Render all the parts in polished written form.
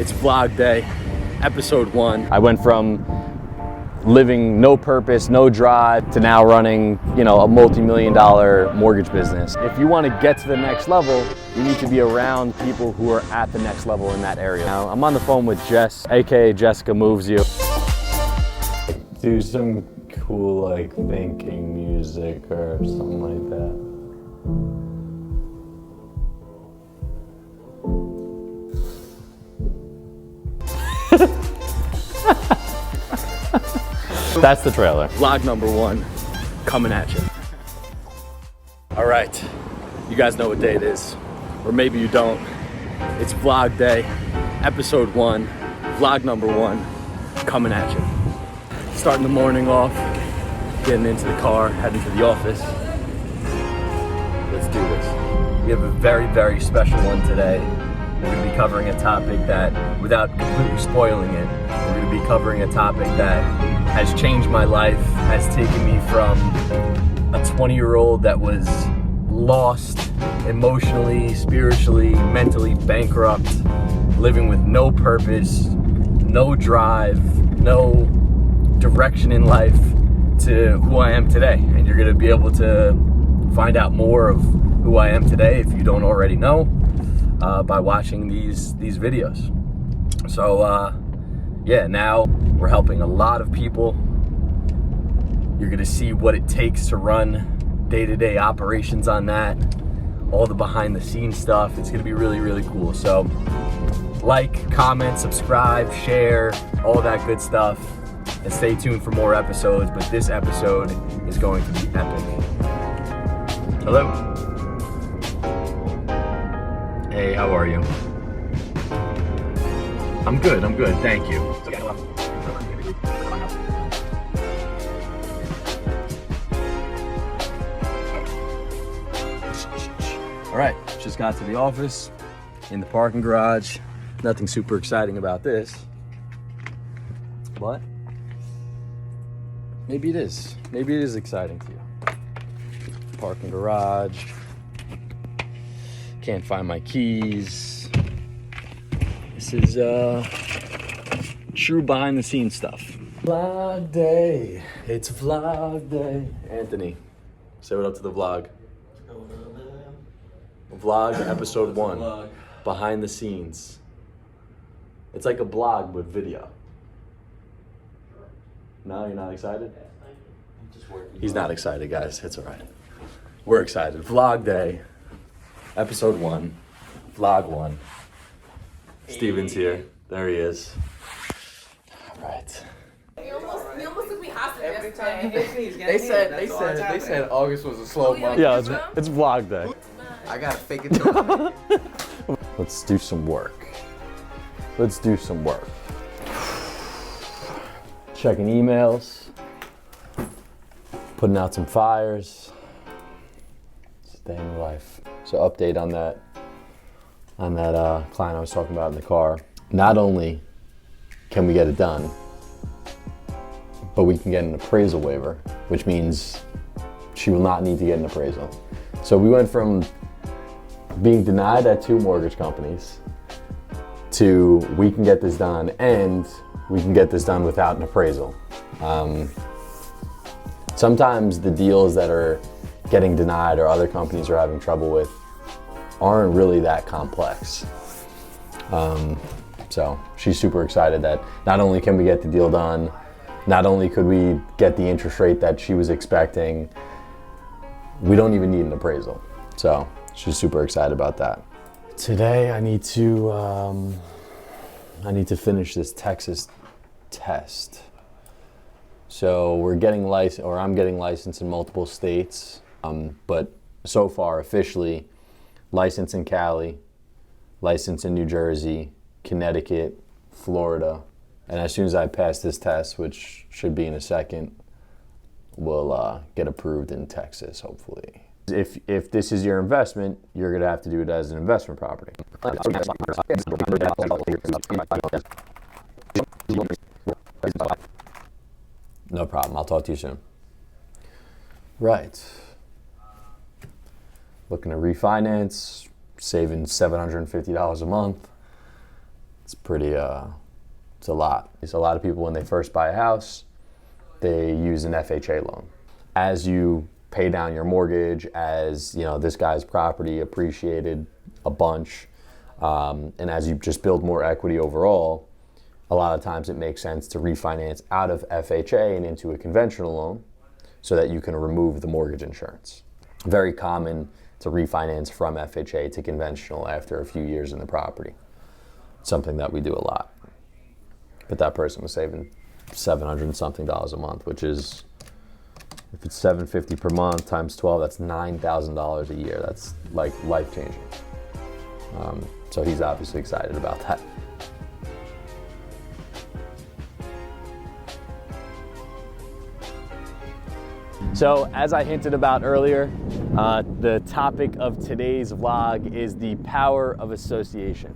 It's vlog day, episode 1. I went from living no purpose, no drive, to now running, a multi-million-dollar mortgage business. If you want to get to the next level, you need to be around people who are at the next level in that area. Now, I'm on the phone with Jess, aka Jessica Moves You. Do some cool, thinking music or something like that. That's the trailer. Vlog number 1, coming at you. All right, you guys know what day it is, or maybe you don't. It's vlog day, episode 1, vlog number 1, coming at you. Starting the morning off, getting into the car, heading to the office. Let's do this. We have a very, very special one today. We're going to be covering a topic that, without completely spoiling it, we're going to be covering a topic that has changed my life, has taken me from a 20-year-old that was lost emotionally, spiritually, mentally bankrupt, living with no purpose, no drive, no direction in life, to who I am today. And you're going to be able to find out more of who I am today, if you don't already know, by watching these videos. So yeah, now we're helping a lot of people. You're gonna see what it takes to run day-to-day operations on that, all the behind the scenes stuff. It's gonna be really, really cool. So like, comment, subscribe, share, all that good stuff, and stay tuned for more episodes. But this episode is going to be epic. Hello. Hey, how are you? I'm good, thank you. All right, just got to the office, in the parking garage. Nothing super exciting about this, but maybe it is. Maybe it is exciting to you. Parking garage. Can't find my keys. This is true behind the scenes stuff. Vlog day. It's vlog day. Anthony, say what up to the vlog. Vlog episode 1. Behind the scenes. It's like a blog with video. No, you're not excited? He's not excited, guys. It's all right. We're excited. Vlog day. Episode 1, vlog 1. Steven's here. There he is. All right. You almost took me hostage yesterday. They said August was a slow month. Yeah, it's vlog day. I gotta fake it till Let's do some work. Checking emails. Putting out some fires. Day in your life. So update on that client I was talking about in the car. Not only can we get it done, but we can get an appraisal waiver, which means she will not need to get an appraisal. So we went from being denied at 2 mortgage companies to we can get this done, and we can get this done without an appraisal. Sometimes the deals that are getting denied or other companies are having trouble with aren't really that complex. So she's super excited that not only can we get the deal done, not only could we get the interest rate that she was expecting, we don't even need an appraisal. So she's super excited about that. Today I need to finish this Texas test. So we're getting licensed, or I'm getting licensed in multiple states, but so far officially licensed in Cali, licensed in New Jersey, Connecticut, Florida, and as soon as I pass this test, which should be in a second, we'll get approved in Texas, hopefully. If this is your investment, you're gonna have to do it as an investment property. No problem, I'll talk to you soon. Right. Looking to refinance, saving $750 a month. it's a lot. So a lot of people, when they first buy a house, they use an FHA loan. As you pay down your mortgage, as this guy's property appreciated a bunch, and as you just build more equity overall, a lot of times it makes sense to refinance out of FHA and into a conventional loan so that you can remove the mortgage insurance. Very common to refinance from FHA to conventional after a few years in the property. Something that we do a lot. But that person was saving $700 and something a month, which is, if it's $750 per month times 12, that's $9,000 a year. That's like life-changing. So he's obviously excited about that. So as I hinted about earlier, the topic of today's vlog is the power of association.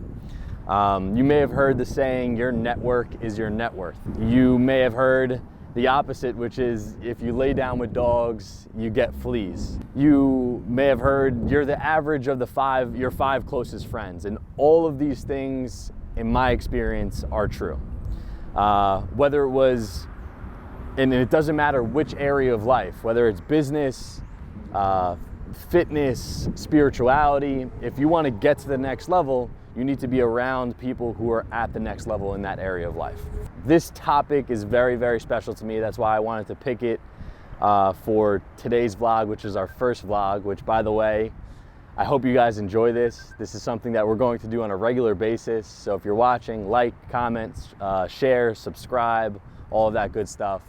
You may have heard the saying, your network is your net worth. You may have heard the opposite, which is if you lay down with dogs, you get fleas. You may have heard you're the average of your five closest friends. And all of these things, in my experience, are true. Whether it was, and it doesn't matter which area of life, whether it's business, fitness, spirituality, if you want to get to the next level, you need to be around people who are at the next level in that area of life. This topic is very, very special to me. That's why I wanted to pick it for today's vlog, which is our first vlog, which, by the way, I hope you guys enjoy this. This is something that we're going to do on a regular basis. So if you're watching, like, comment, share, subscribe, all of that good stuff.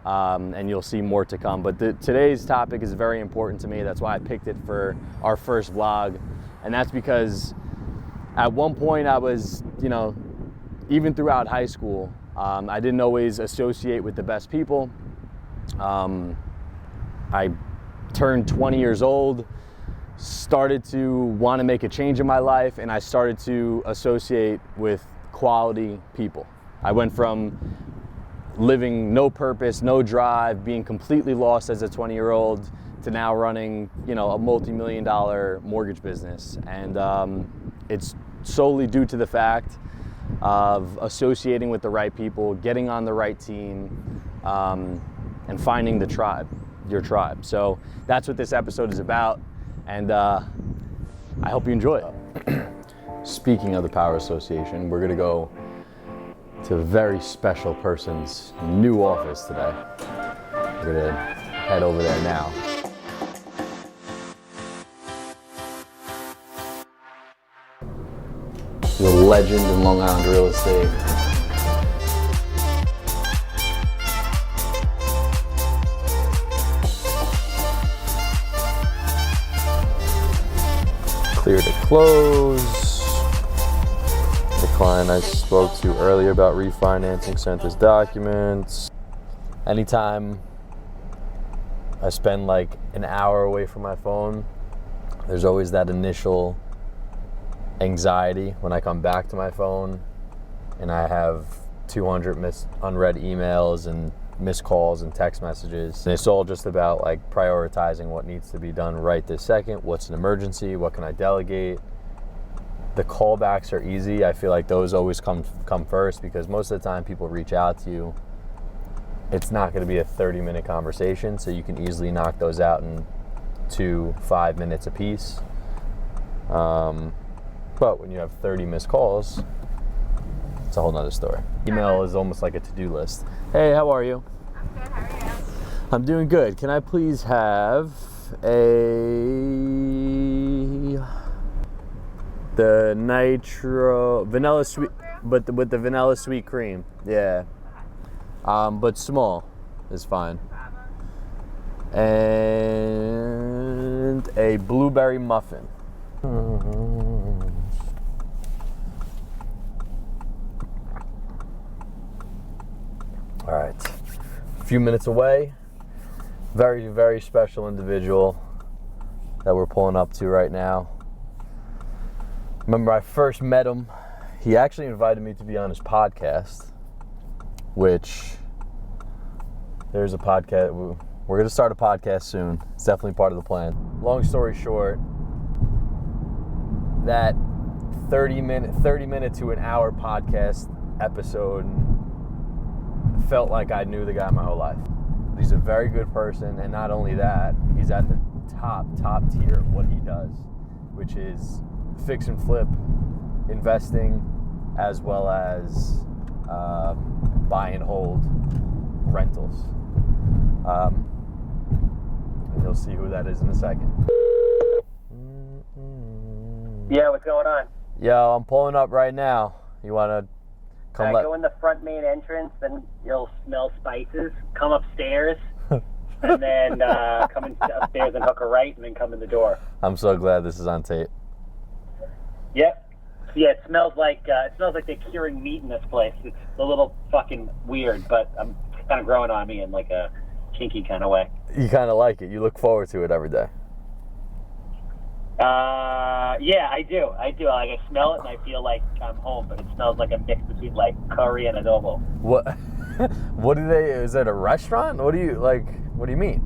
And you'll see more to come. But today's topic is very important to me. That's why I picked it for our first vlog. And that's because at one point I was, even throughout high school, I didn't always associate with the best people. I turned 20 years old, started to want to make a change in my life, and I started to associate with quality people. I went from living no purpose, no drive, being completely lost as a 20-year-old to now running, a multi-million-dollar mortgage business. And it's solely due to the fact of associating with the right people, getting on the right team, and finding the tribe, your tribe. So that's what this episode is about, and I hope you enjoy it. Speaking of the Power Association, we're gonna go to a very special person's new office today. We're gonna head over there now. The legend in Long Island real estate. Clear to close. The client I spoke to earlier about refinancing sent his documents. Anytime I spend like an hour away from my phone, there's always that initial anxiety when I come back to my phone and I have 200 unread emails and missed calls and text messages. And it's all just about like prioritizing what needs to be done right this second. What's an emergency? What can I delegate? The callbacks are easy. I feel like those always come first, because most of the time people reach out to you, it's not going to be a 30-minute conversation, so you can easily knock those out in 2-5 minutes apiece. But when you have 30 missed calls, it's a whole nother story. Email is almost like a to-do list. Hey, how are you? I'm good, how are you? I'm doing good. Can I please have the nitro vanilla sweet, but with the vanilla sweet cream? Yeah. But small is fine. And a blueberry muffin. All right, a few minutes away. Very, very special individual that we're pulling up to right now. Remember, I first met him. He actually invited me to be on his podcast, which there's a podcast. We're going to start a podcast soon. It's definitely part of the plan. Long story short, that 30 minute to an hour podcast episode felt like I knew the guy my whole life. He's a very good person, and not only that, he's at the top tier of what he does, which is fix and flip, investing, as well as buy and hold rentals. And you'll see who that is in a second. Yeah, what's going on? Yo, I'm pulling up right now. You want to come? Go in the front main entrance, then you'll smell spices. Come upstairs, and then come upstairs and hook a right, and then come in the door. I'm so glad this is on tape. Yep. Yeah, it smells like they're curing meat in this place. It's a little fucking weird, but I'm kind of growing on me in like a kinky kind of way. You kind of like it. You look forward to it every day. Yeah, I do. Like, I smell it and I feel like I'm home, but it smells like a mix between like curry and adobo. What? What do they? Is it a restaurant? What do you like? What do you mean?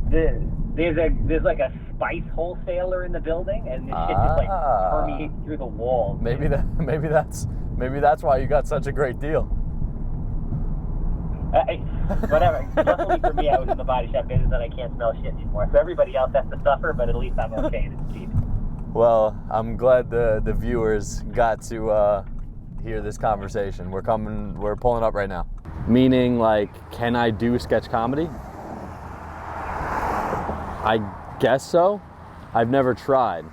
There's like a spice wholesaler in the building, and this shit just like permeates through the walls. Maybe that's why you got such a great deal. Whatever. Luckily for me, I was in the body shop business and I can't smell shit anymore. So everybody else has to suffer, but at least I'm okay and it's cheap. Well, I'm glad the viewers got to hear this conversation. We're pulling up right now. Meaning, like, can I do sketch comedy? I guess so. I've never tried.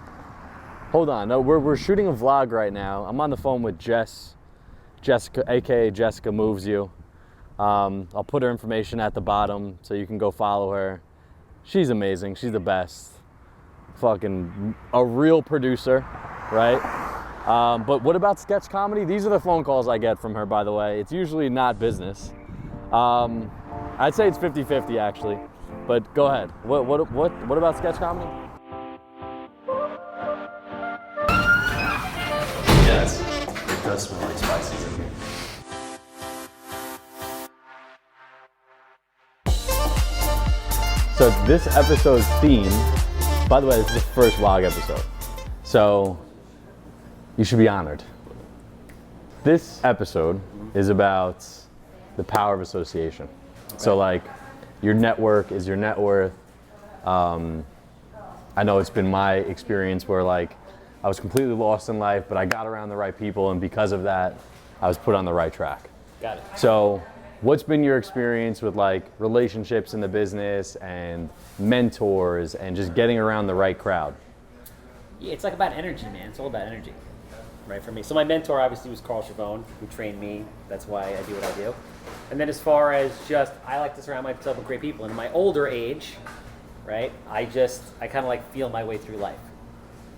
Hold on. No, we're shooting a vlog right now. I'm on the phone with Jessica, aka Jessica Moves You. I'll put her information at the bottom so you can go follow her. She's amazing. She's the best. Fucking a real producer, right? But what about sketch comedy? These are the phone calls I get from her, by the way. It's usually not business. I'd say it's 50-50 actually. But go ahead. What about sketch comedy? Yes, it does smell like spices in here. So this episode's theme, by the way, this is the first vlog episode. So you should be honored. This episode is about the power of association. Okay. So like, your network is your net worth. I know it's been my experience where like, I was completely lost in life, but I got around the right people, and because of that, I was put on the right track. Got it. So what's been your experience with like relationships in the business and mentors and just getting around the right crowd? Yeah, it's like about energy, man. It's all about energy, right, for me. So my mentor obviously was Carl Chavone, who trained me. That's why I do what I do. And then as far as just, I like to surround myself with great people. And in my older age, right, I kind of like feel my way through life,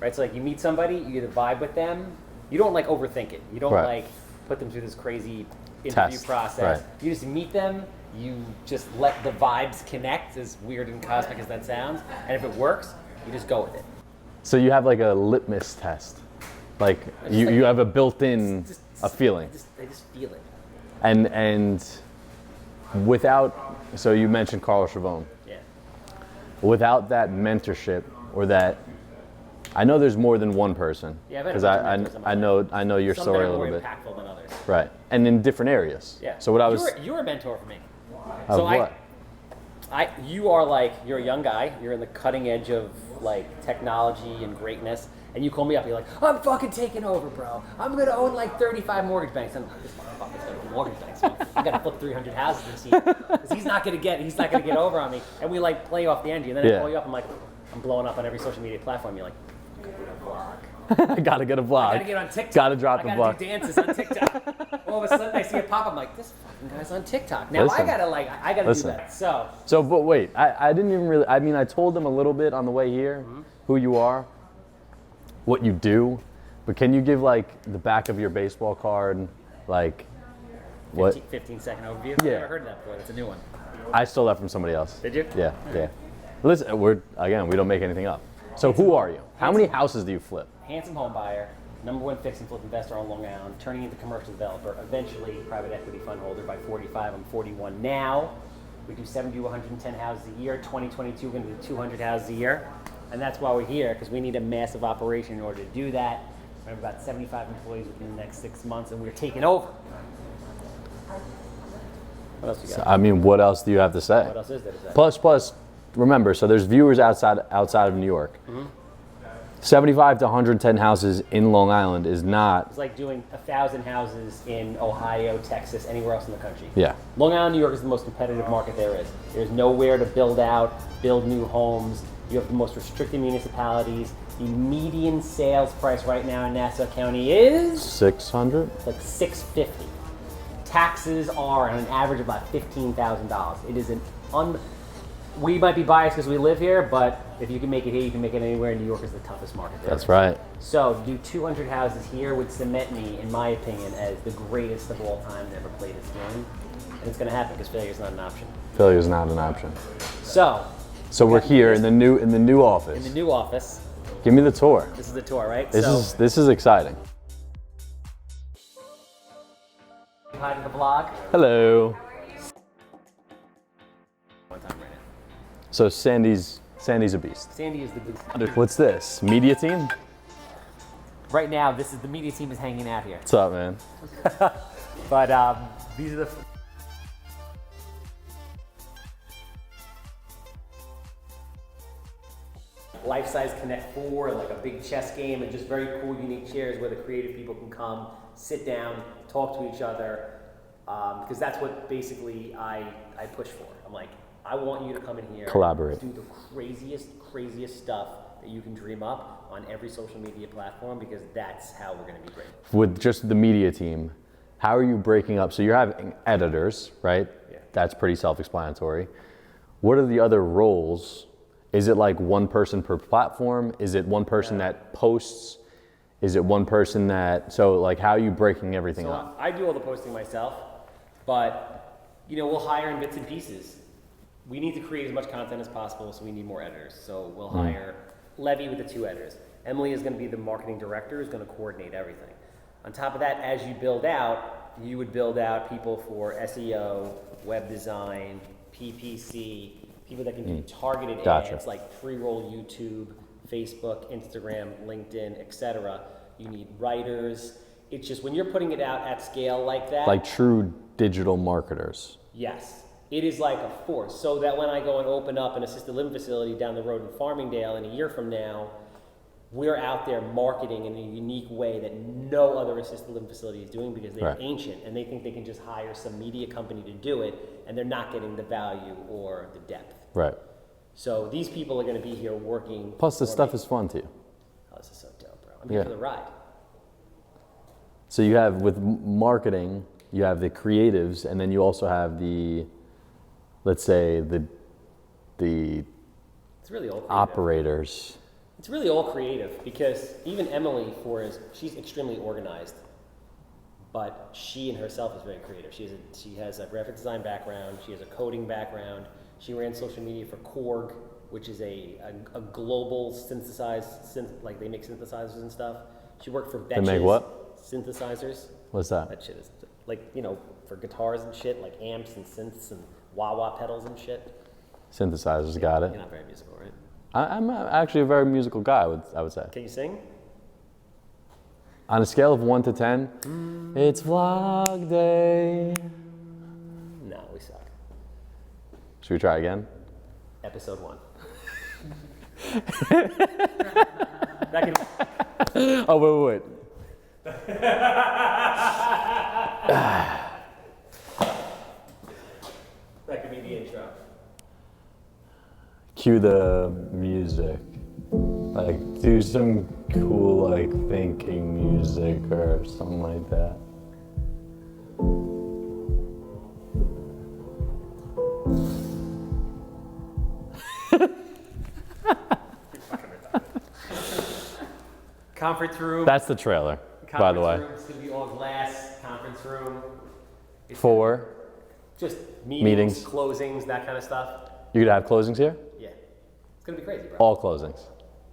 right? So like you meet somebody, you either vibe with them. You don't like overthink it. You don't like put them through this crazy interview process. Right. You just meet them, you just let the vibes connect, as weird and cosmic as that sounds, and if it works, you just go with it. So you have like a litmus test, like you have a built-in a feeling. I just feel it. And without, so you mentioned Carl Chavone. Yeah. Without that mentorship or that, I know there's more than one person. Yeah, because I know your story a little bit. Some that are more impactful than others. Right, and in different areas. Yeah. So what I was. You're a mentor for me. Of what? You are like, you're a young guy. You're in the cutting edge of like technology and greatness. And you call me up, you're like, I'm fucking taking over, bro. I'm gonna own like 35 mortgage banks. And I'm like, this motherfucker's gonna own mortgage banks. I gotta flip 300 houses this year. Because he's not gonna get over on me. And we like play off the energy. And then I call you up, I'm like, I'm blowing up on every social media platform. You're like, I gotta get a vlog. I gotta get on TikTok. Gotta drop a vlog. I gotta do dances on TikTok. All of a sudden I see it pop. I'm like, this fucking guy's on TikTok. Now I gotta do that. So, but wait, I didn't even really. I mean, I told them a little bit on the way here, who you are, what you do, but can you give like the back of your baseball card, like what? 15-second overview. Yeah. I've never heard of that before. That's a new one. I stole that from somebody else. Did you? Yeah, yeah. Listen, we don't make anything up. So who are you? How many houses do you flip? Handsome home buyer, #1 fix and flip investor on Long Island, turning into commercial developer, eventually private equity fund holder by 45. I'm 41 now. We do 70 to 110 houses a year. 2022, we're going to do 200 houses a year. And that's why we're here, because we need a massive operation in order to do that. We have about 75 employees within the next 6 months, and we're taking over. What else you got? I mean, what else do you have to say? What else is there to say? Plus, remember, so there's viewers outside of New York. 75 to 110 houses in Long Island is not. It's like doing 1,000 houses in Ohio, Texas, anywhere else in the country. Yeah. Long Island, New York is the most competitive market there is. There's nowhere to build new homes. You have the most restricted municipalities. The median sales price right now in Nassau County is 600. like $650. Taxes are on an average of about $15,000. It is we might be biased because we live here, but if you can make it here, you can make it anywhere. New York is the toughest market there. That's right. So to do 200 houses here would cement me, in my opinion, as the greatest of all time to ever play this game. And it's going to happen because failure is not an option. Failure is not an option. So we're here in the new office. In the new office. Give me the tour. This is the tour, right? This is exciting. Hi to the vlog. Hello. One time right now. So Sandy's a beast. Sandy is the beast. What's this? Media team? Right now, this is the media team is hanging out here. What's up, man? But these are the. Life-size Connect 4, like a big chess game, and just very cool, unique chairs where the creative people can come, sit down, talk to each other, because that's what basically I push for. I'm like, I want you to come in here, collaborate, do the craziest stuff that you can dream up on every social media platform, because that's how we're going to be great. With just the media team, how are you breaking up? So you're having editors, right? Yeah. That's pretty self-explanatory. What are the other roles? Is it like one person per platform? Is it one person that posts? Is it one person that, so like how are you breaking everything up? I do all the posting myself, but we'll hire in bits and pieces. We need to create as much content as possible, so we need more editors. So we'll hire Levy with the 2 editors. Emily is going to be the marketing director, who's going to coordinate everything. On top of that, as you build out, you would build out people for SEO, web design, PPC, people that can do targeted ads like pre-roll YouTube, Facebook, Instagram, LinkedIn, etc. You need writers. It's just when you're putting it out at scale like that. Like true digital marketers. Yes. It is like a force. So that when I go and open up an assisted living facility down the road in Farmingdale in a year from now, we're out there marketing in a unique way that no other assisted living facility is doing, because they're ancient and they think they can just hire some media company to do it, and they're not getting the value or the depth. Right. So these people are going to be here working. Plus this stuff is fun too. Oh, this is so dope, bro. I'm here for the ride. So you have, with marketing, you have the creatives, and then you also have the, let's say, the it's really all creative. operators. It's really all creative, because even Emily, she's extremely organized, but she in herself is very creative. She has a graphic design background. She has a coding background. She ran social media for Korg, which is a global like they make synthesizers and stuff. She worked for Betches. They make what? Synthesizers. What's that? That shit is like, for guitars and shit, like amps and synths and wah-wah pedals and shit. Synthesizers, got it. You're not very musical, right? I'm actually a very musical guy, I would say. Can you sing? On a scale of 1 to 10, it's vlog day. No, we suck. Should we try again? Episode 1. Oh, wait. That could be the intro. Cue the music. Like, do some cool, like, thinking music or something like that. Conference room. That's the trailer, by the way. It's going to be all glass, conference room. For? Just meetings, closings, that kind of stuff. You're going to have closings here? Yeah. It's going to be crazy, bro. All closings.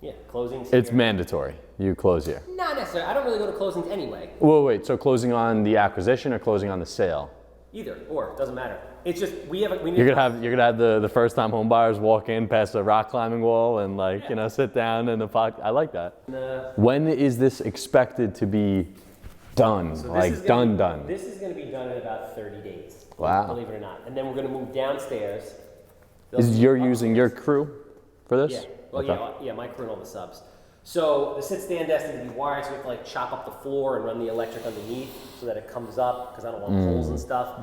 Yeah, closings It's here. mandatory. You close here. Not necessarily. I don't really go to closings anyway. Wait. So closing on the acquisition or closing on the sale? Either or, doesn't matter. It's just we need. You're gonna have the first time home buyers walk in past a rock climbing wall and like sit down in the park. I like that. When is this expected to be done? So like done? This is gonna be done in about 30 days. Wow. Believe it or not, and then we're gonna move downstairs. You're using your crew for this? Yeah. Well, Okay. yeah, my crew and all the subs. So the sit-stand has to be wired, so we have to like chop up the floor and run the electric underneath so that it comes up because I don't want poles and stuff.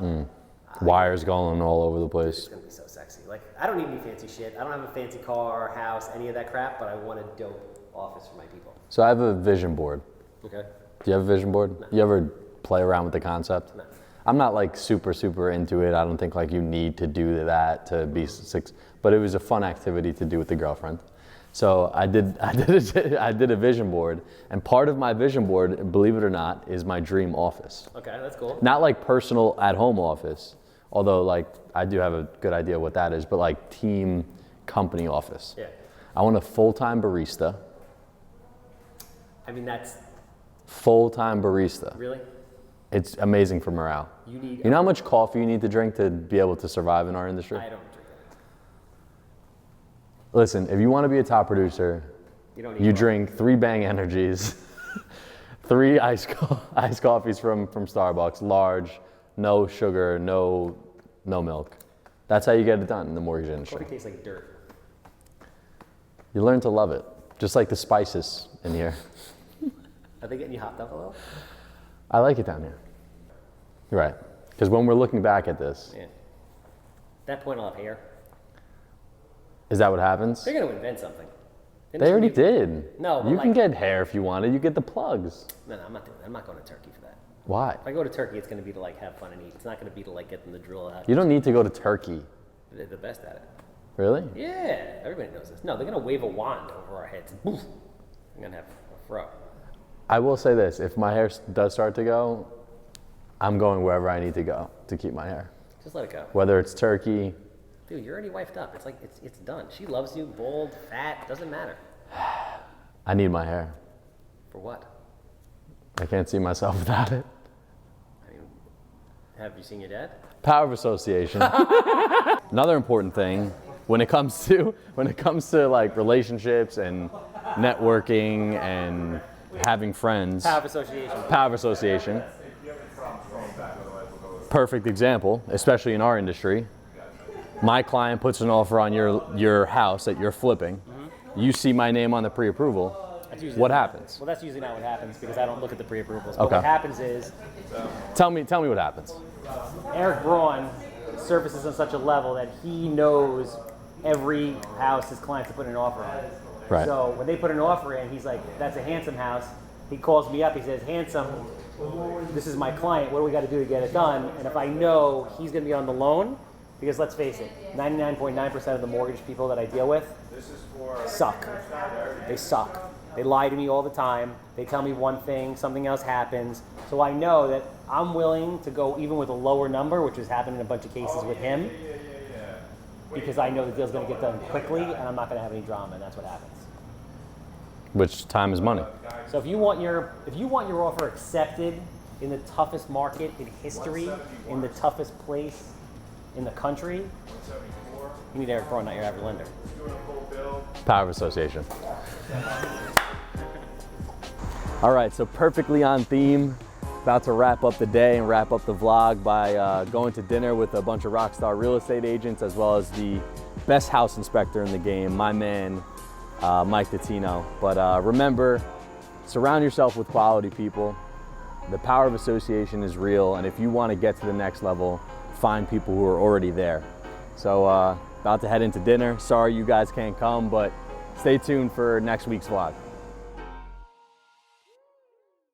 Wires going all over the It's place. gonna be so sexy. Like I don't need any fancy shit. I don't have a fancy car, house, any of that crap, but I want a dope office for my people. So I have a vision board. Okay. Do you have a vision board? No. You ever play around with the concept? No. I'm not like super into it. I don't think like you need to do that to be but it was a fun activity to do with the girlfriend. So I did a vision board, and part of my vision board, believe it or not, is my dream office. Okay, that's cool. Not like personal at-home office, although like I do have a good idea what that is, but like team company office. Yeah. I want a full-time barista. I mean, that's Full-time barista. really. It's amazing for morale. You know how much coffee you need to drink to be able to survive in our industry? I don't drink that. Listen, if you want to be a top producer, You don't need you coffee. drink 3 Bang Energies, 3 iced coffees from Starbucks, large, no sugar, no milk. That's how you get it done in the mortgage industry. Coffee tastes like dirt. You learn to love it, just like the spices in here. Are they getting you hopped up a little? I like it down here. You're right, because when we're looking back at this, Yeah. At that point, I'll have hair. is that what happens? They're gonna invent something. They already did. No, but you can like- get hair if you wanted. You get the plugs. No, I'm not doing that. I'm not going to Turkey for that. Why? If I go to Turkey, it's going to be to like have fun and eat. It's not going to be to like get them to drill out. You don't need to go to Turkey. They're the best at it. Really? Yeah, everybody knows this. No, they're going to wave a wand over our heads. Boof. I'm going to have a fro. I will say this, if my hair does start to go, I'm going wherever I need to go to keep my hair. Just let it go. Whether it's Turkey, Dude, you're already wifed up. It's like, it's done. She loves you, bald, fat, doesn't matter. I need my hair. For what? I can't see myself without it. I mean, have you seen your dad? Power of association. Another important thing when it comes to like relationships and networking and having friends. Power of association. Power of association. Perfect example, especially in our industry. My client puts an offer on your house that you're flipping. You see my name on the pre-approval. What happens? Well, that's usually not what happens because I don't look at the pre-approvals. But Okay. what happens is Tell me what happens. Eric Braun surfaces on such a level that he knows every house his clients have put an offer on. Right. So when they put an offer in, he's like, that's a handsome house. He calls me up, he says, handsome, this is my client, what do we got to do to get it done? And if I know he's going to be on the loan, because let's face it, 99.9% of the mortgage people that I deal with suck. They suck. They lie to me all the time. They tell me one thing, something else happens. So I know that I'm willing to go even with a lower number, which has happened in a bunch of cases with him, because I know the deal's going to get done quickly and I'm not going to have any drama, and that's what happens. Which time is money. So if you want your offer accepted in the toughest market in history, in the toughest place in the country, you need Eric Braun, not your average lender. Power of association. All right, so perfectly on theme. About to wrap up the day and wrap up the vlog by going to dinner with a bunch of rockstar real estate agents, as well as the best house inspector in the game, my man, Mike Dottino. But remember, surround yourself with quality people. The power of association is real, and if you want to get to the next level, find people who are already there. So about to head into dinner. Sorry you guys can't come, but stay tuned for next week's vlog.